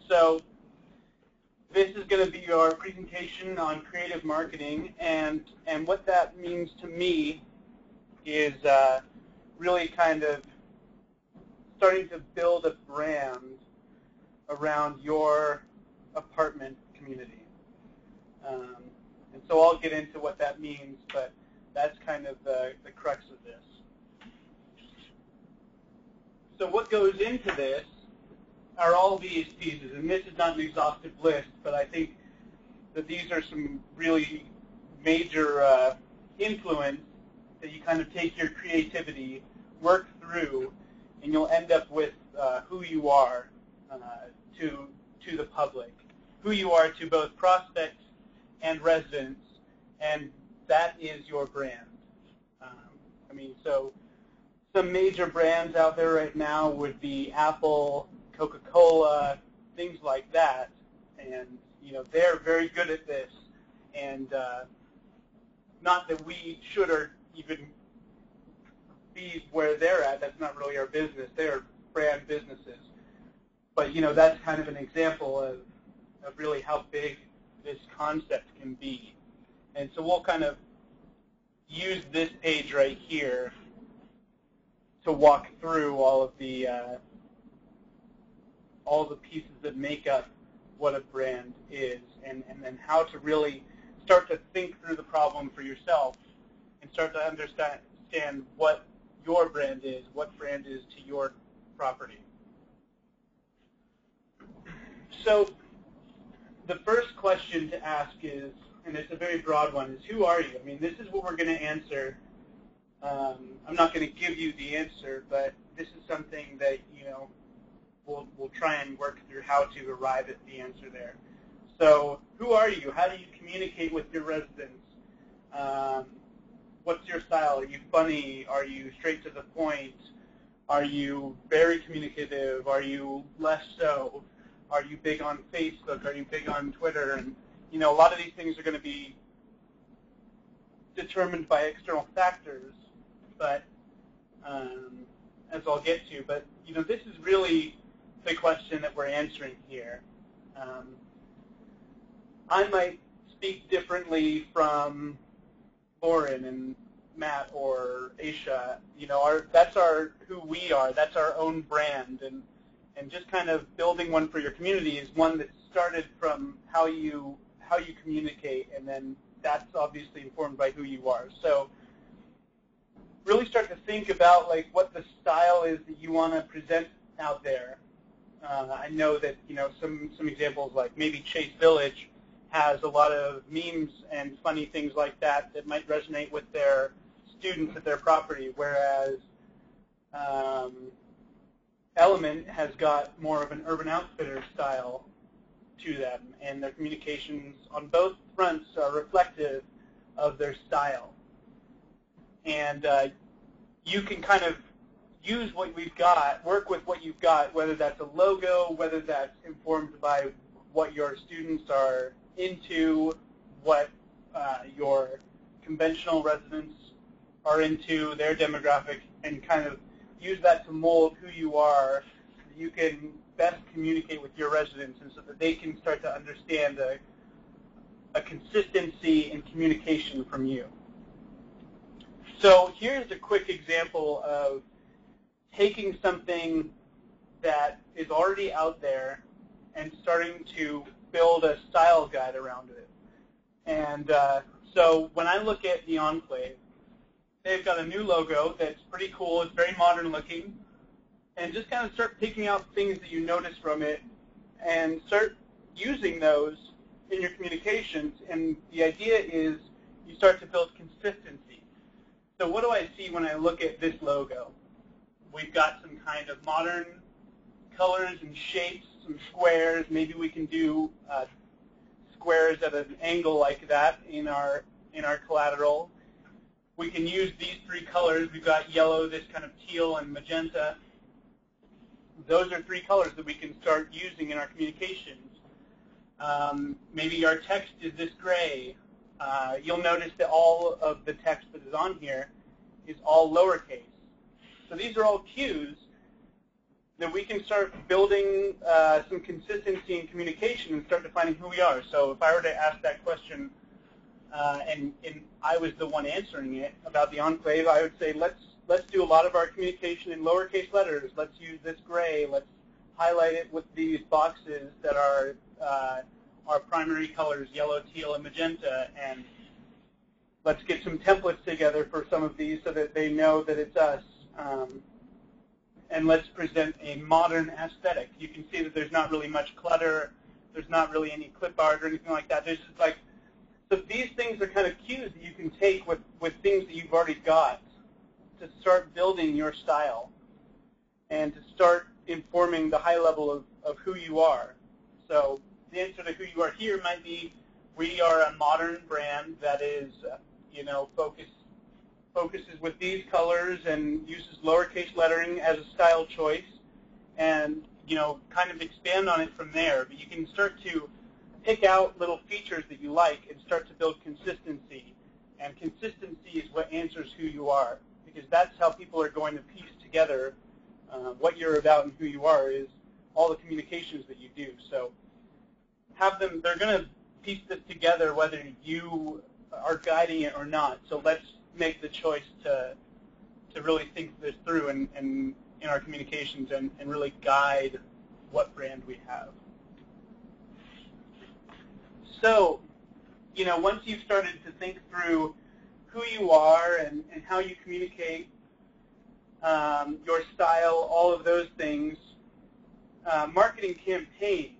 So this is going to be our presentation on creative marketing, and what that means to me is really kind of starting to build a brand around your apartment community. And so I'll get into what that means, but that's kind of the crux of this. So what goes into this are all these pieces, and this is not an exhaustive list, but I think that these are some really major influence that you kind of take your creativity, work through, and you'll end up with who you are to the public, who you are to both prospects and residents, and that is your brand. I mean, so some major brands out there right now would be Apple, Coca-Cola, things like that, and they're very good at this, and not that we should or even be where they're at. That's not really our business. They're brand businesses, but that's kind of an example of really how big this concept can be. And so we'll kind of use this page right here to walk through all of the pieces that make up what a brand is, and then how to really start to think through the problem for yourself and start to understand what your brand is, what brand is to your property. So the first question to ask is, and it's a very broad one, is who are you? I mean, this is what we're going to answer. I'm not going to give you the answer, but this is something that, we'll try and work through how to arrive at the answer there. So who are you? How do you communicate with your residents? What's your style? Are you funny? Are you straight to the point? Are you very communicative? Are you less so? Are you big on Facebook? Are you big on Twitter? And a lot of these things are going to be determined by external factors, but as I'll get to. But this is really the question that we're answering here. I might speak differently from Lauren and Matt or Aisha. That's who we are. That's our own brand, and just kind of building one for your community is one that started from how you communicate, and then that's obviously informed by who you are. So really start to think about what the style is that you want to present out there. I know that some examples, like maybe Chase Village has a lot of memes and funny things like that that might resonate with their students at their property, whereas Element has got more of an Urban Outfitter style to them, and their communications on both fronts are reflective of their style. And you can kind of use what we've got, work with what you've got, whether that's a logo, whether that's informed by what your students are into, what your conventional residents are into, their demographic, and kind of use that to mold who you are so that you can best communicate with your residents, and so that they can start to understand a consistency in communication from you. So here's a quick example of taking something that is already out there and starting to build a style guide around it. And so when I look at the Enclave, they've got a new logo that's pretty cool. It's very modern looking. And just kind of start picking out things that you notice from it and start using those in your communications. And the idea is you start to build consistency. So what do I see when I look at this logo? We've got some kind of modern colors and shapes, some squares. Maybe we can do squares at an angle like that in our collateral. We can use these three colors. We've got yellow, this kind of teal, and magenta. Those are three colors that we can start using in our communications. Maybe our text is this gray. You'll notice that all of the text that is on here is all lowercase. So these are all cues that we can start building some consistency in communication and start defining who we are. So if I were to ask that question and I was the one answering it about the enclave, I would say let's do a lot of our communication in lowercase letters. Let's use this gray. Let's highlight it with these boxes that are our primary colors, yellow, teal, and magenta. And let's get some templates together for some of these so that they know that it's us. And let's present a modern aesthetic. You can see that there's not really much clutter. There's not really any clip art or anything like that. There's just like, so these things are kind of cues that you can take with things that you've already got to start building your style and to start informing the high level of who you are. So the answer to who you are here might be, we are a modern brand that is, focuses with these colors and uses lowercase lettering as a style choice, and kind of expand on it from there. But you can start to pick out little features that you like and start to build consistency. And consistency is what answers who you are, because that's how people are going to piece together what you're about and who you are is all the communications that you do. So have them, they're going to piece this together whether you are guiding it or not. So let's make the choice to really think this through and in our communications and really guide what brand we have. So, once you've started to think through who you are and how you communicate, your style, all of those things, marketing campaigns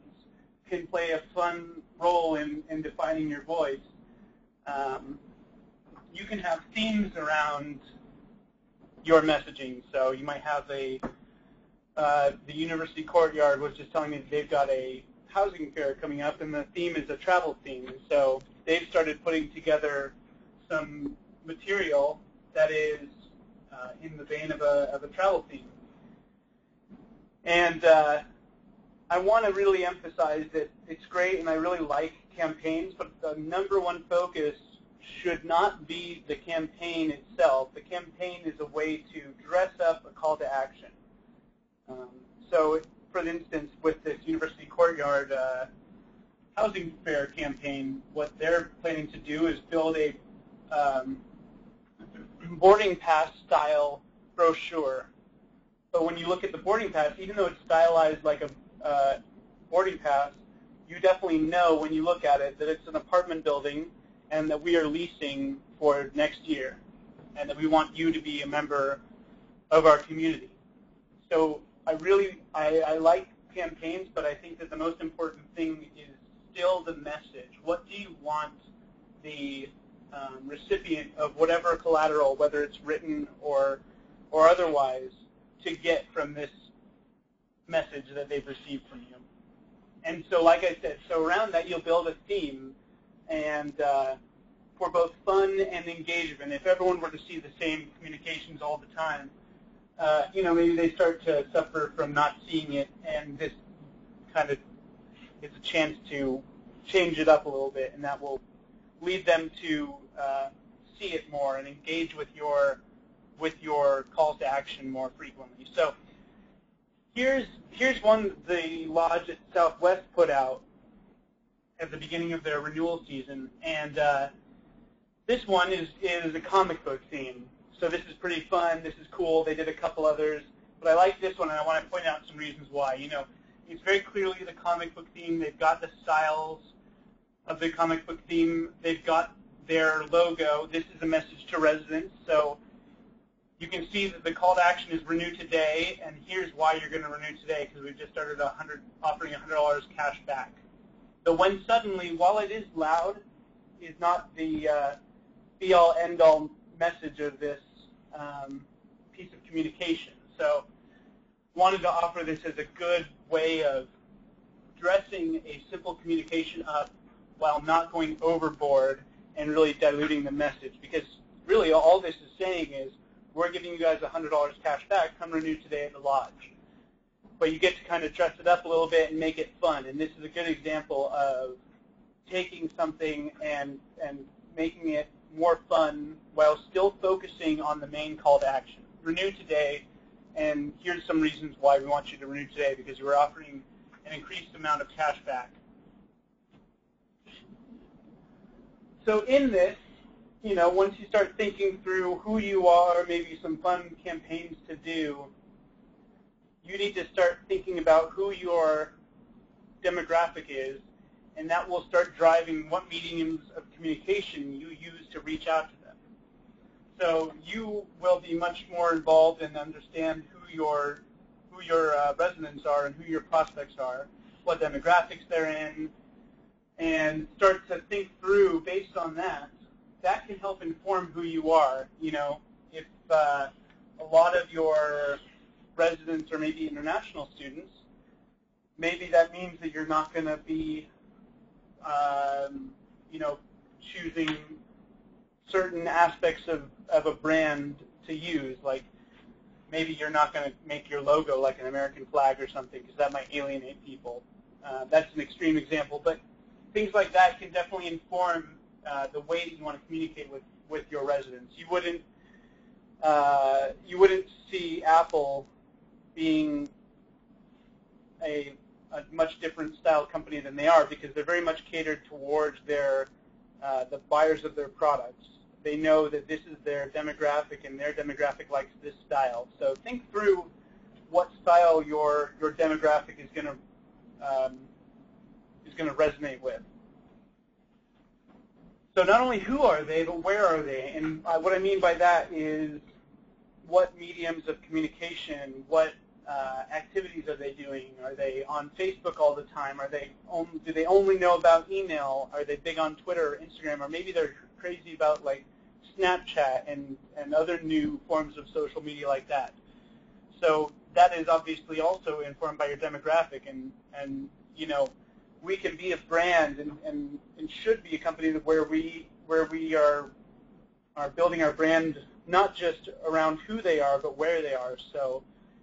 can play a fun role in defining your voice. You can have themes around your messaging. So you might have the University Courtyard was just telling me that they've got a housing fair coming up, and the theme is a travel theme. So they've started putting together some material that is in the vein of a travel theme. And I want to really emphasize that it's great, and I really like campaigns, but the number one focus should not be the campaign itself. The campaign is a way to dress up a call to action. So, for instance, with this University Courtyard housing fair campaign, what they're planning to do is build a boarding pass style brochure. But when you look at the boarding pass, even though it's stylized like a boarding pass, you definitely know when you look at it that it's an apartment building and that we are leasing for next year and that we want you to be a member of our community. So I like campaigns, but I think that the most important thing is still the message. What do you want the recipient of whatever collateral, whether it's written or otherwise, to get from this message that they've received from you? And so, like I said, so around that you'll build a theme, and for both fun and engagement. If everyone were to see the same communications all the time, maybe they start to suffer from not seeing it, and this kind of is a chance to change it up a little bit, and that will lead them to see it more and engage with your calls to action more frequently. So here's one the lodge at Southwest put out at the beginning of their renewal season, and this one is a comic book theme. So this is pretty fun. This is cool. They did a couple others, but I like this one, and I want to point out some reasons why. It's very clearly the comic book theme. They've got the styles of the comic book theme. They've got their logo. This is a message to residents. So you can see that the call to action is renew today, and here's why you're going to renew today, because we've just started offering $100 cash back. The when suddenly, while it is loud, is not the be-all, end-all message of this piece of communication. So wanted to offer this as a good way of dressing a simple communication up while not going overboard and really diluting the message, because really all this is saying is we're giving you guys $100 cash back, come renew today at the lodge. But you get to kind of dress it up a little bit and make it fun, and this is a good example of taking something and making it more fun while still focusing on the main call to action. Renew today, and here's some reasons why we want you to renew today, because we're offering an increased amount of cash back. So in this, once you start thinking through who you are, maybe some fun campaigns to do, you need to start thinking about who your demographic is, and that will start driving what mediums of communication you use to reach out to them. So you will be much more involved and understand who your residents are and who your prospects are, what demographics they're in, and start to think through based on that. That can help inform who you are. If a lot of your residents are maybe international students, maybe that means that you're not going to be, choosing certain aspects of a brand to use. Like maybe you're not going to make your logo like an American flag or something, because that might alienate people. That's an extreme example, but things like that can definitely inform the way that you want to communicate with your residents. You wouldn't see Apple being a much different style company than they are, because they're very much catered towards the buyers of their products. They know that this is their demographic, and their demographic likes this style. So think through what style your demographic is going to resonate with. So not only who are they, but where are they? And what I mean by that is what mediums of communication, what activities are they doing? Are they on Facebook all the time? Do they only know about email? Are they big on Twitter or Instagram? Or maybe they're crazy about like Snapchat and other new forms of social media like that. So that is obviously also informed by your demographic, and we can be a brand and should be a company where we are building our brand not just around who they are, but where they are. So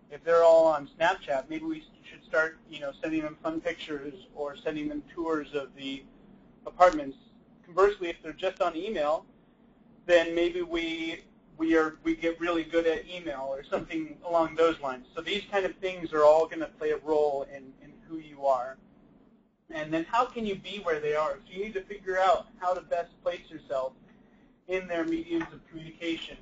if they're all on Snapchat, maybe we should start sending them fun pictures or sending them tours of the apartments. Conversely, if they're just on email, then maybe we get really good at email or something along those lines. So these kind of things are all going to play a role in who you are. And then how can you be where they are? So you need to figure out how to best place yourself in their mediums of communication.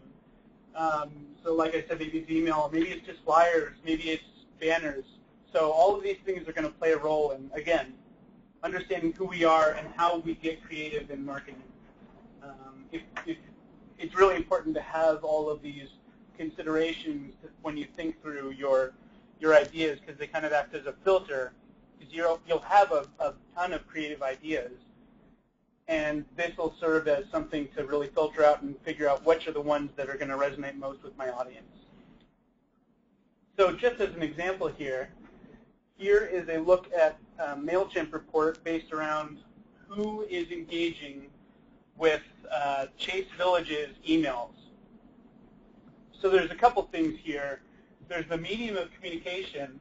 So like I said, maybe it's email, maybe it's just flyers, maybe it's banners. So all of these things are going to play a role in, again, understanding who we are and how we get creative in marketing. It's really important to have all of these considerations when you think through your ideas, because they kind of act as a filter. Because you'll have a ton of creative ideas, and this will serve as something to really filter out and figure out which are the ones that are going to resonate most with my audience. So just as an example here is a look at a MailChimp report based around who is engaging with Chase Village's emails. So there's a couple things here. There's the medium of communication.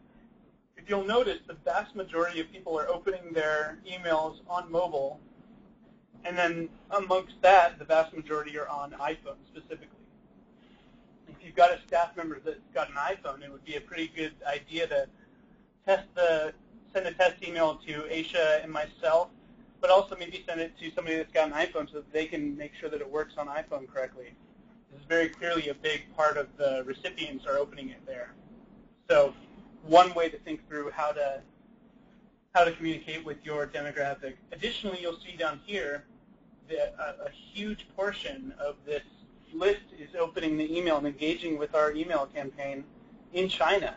If you'll notice, the vast majority of people are opening their emails on mobile, and then amongst that, the vast majority are on iPhone specifically. If you've got a staff member that's got an iPhone, it would be a pretty good idea to send a test email to Aisha and myself, but also maybe send it to somebody that's got an iPhone so that they can make sure that it works on iPhone correctly. This is very clearly a big part of the recipients are opening it there. So one way to think through how to communicate with your demographic. Additionally, you'll see down here that a huge portion of this list is opening the email and engaging with our email campaign in China.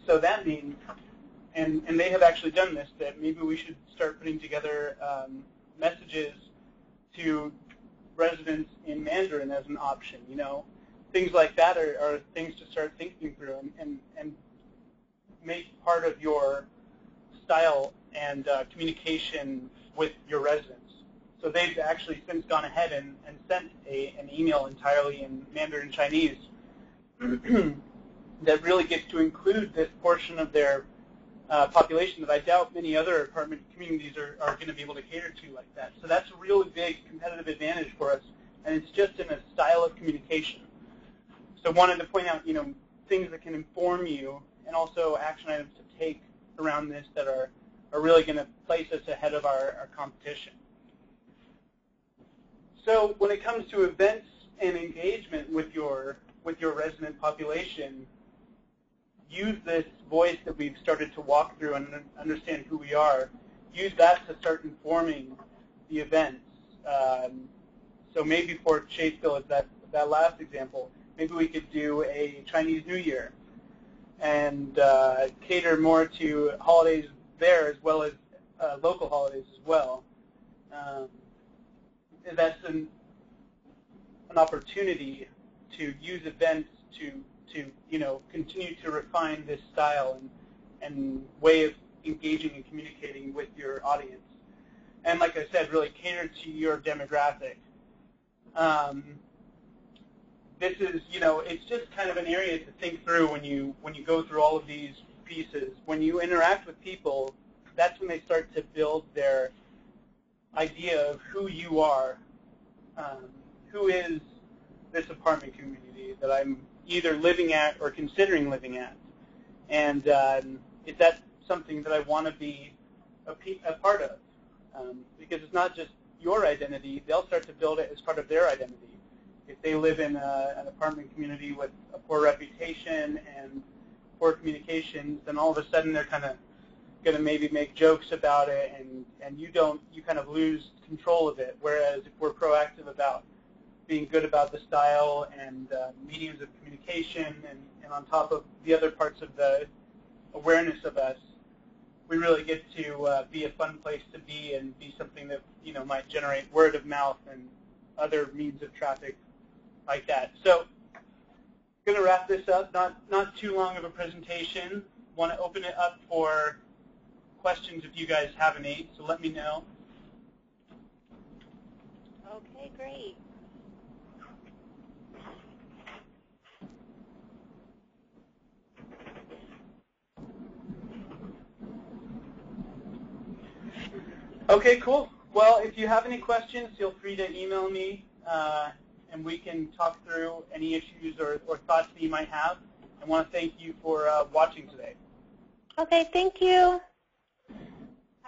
So that means, and they have actually done this, that maybe we should start putting together messages to residents in Mandarin as an option. Things like that are things to start thinking through and make part of your style and communication with your residents. So they've actually since gone ahead and sent an email entirely in Mandarin Chinese that really gets to include this portion of their population that I doubt many other apartment communities are going to be able to cater to like that. So that's a really big competitive advantage for us, and it's just in a style of communication. So wanted to point out, things that can inform you, and also action items to take around this that are really going to place us ahead of our competition. So when it comes to events and engagement with your resident population, use this voice that we've started to walk through and understand who we are. Use that to start informing the events. So maybe for Chaseville, as that last example, maybe we could do a Chinese New Year and cater more to holidays there as well as local holidays as well. That's an opportunity to use events to continue to refine this style and way of engaging and communicating with your audience. And like I said, really cater to your demographic. This is, it's just kind of an area to think through when you go through all of these pieces. When you interact with people, that's when they start to build their idea of who you are. Who is this apartment community that I'm either living at or considering living at? And is that something that I want to be a part of? Because it's not just your identity. They'll start to build it as part of their identity. If they live in an apartment community with a poor reputation and poor communications, then all of a sudden they're kind of going to maybe make jokes about it, and you kind of lose control of it. Whereas if we're proactive about being good about the style and mediums of communication and on top of the other parts of the awareness of us, we really get to be a fun place to be and be something that might generate word of mouth and other means of traffic like that. So I'm going to wrap this up. Not too long of a presentation. Want to open it up for questions if you guys have any, so let me know. Okay, great. Okay, cool. Well, if you have any questions, feel free to email me, and we can talk through any issues or thoughts that you might have. I want to thank you for watching today. Okay, thank you.